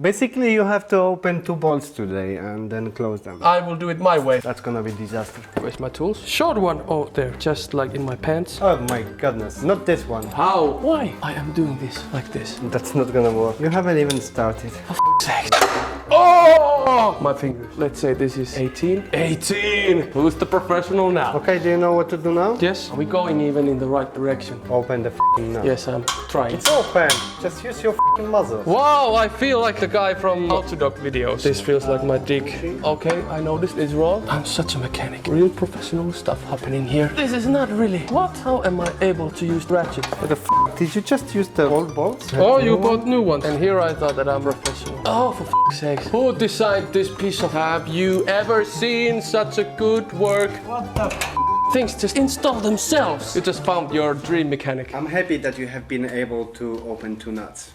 Basically, you have to open 2 bolts today and then close them. I will do it my way. That's gonna be disaster. Where's my tools? Short one. Oh, there. Just like in my pants. Oh my goodness. Not this one. How? Why? I am doing this like this. That's not gonna work. You haven't even started. For f***'s sake. Oh! My fingers. Let's say this is 18. 18! Who's the professional now? Okay, do you know what to do now? Yes. Are we going even in the right direction? Open the f***ing nut. Yes, I'm trying. It's open. Just use your f***ing muscles. Wow, I feel like the guy from How to Dog videos. This feels like my dick. Okay, I know this is wrong. I'm such a mechanic. Real professional stuff happening here. This is not really. What? How am I able to use ratchet? What the f***? Did you just use the old bolts? Oh, you bought new ones. And here I thought that I'm professional. Oh, for f***'s sake. Who designed this piece of... Have you ever seen such a good work? What the f***? Things just install themselves. You just found your dream mechanic. I'm happy that you have been able to open 2 nuts.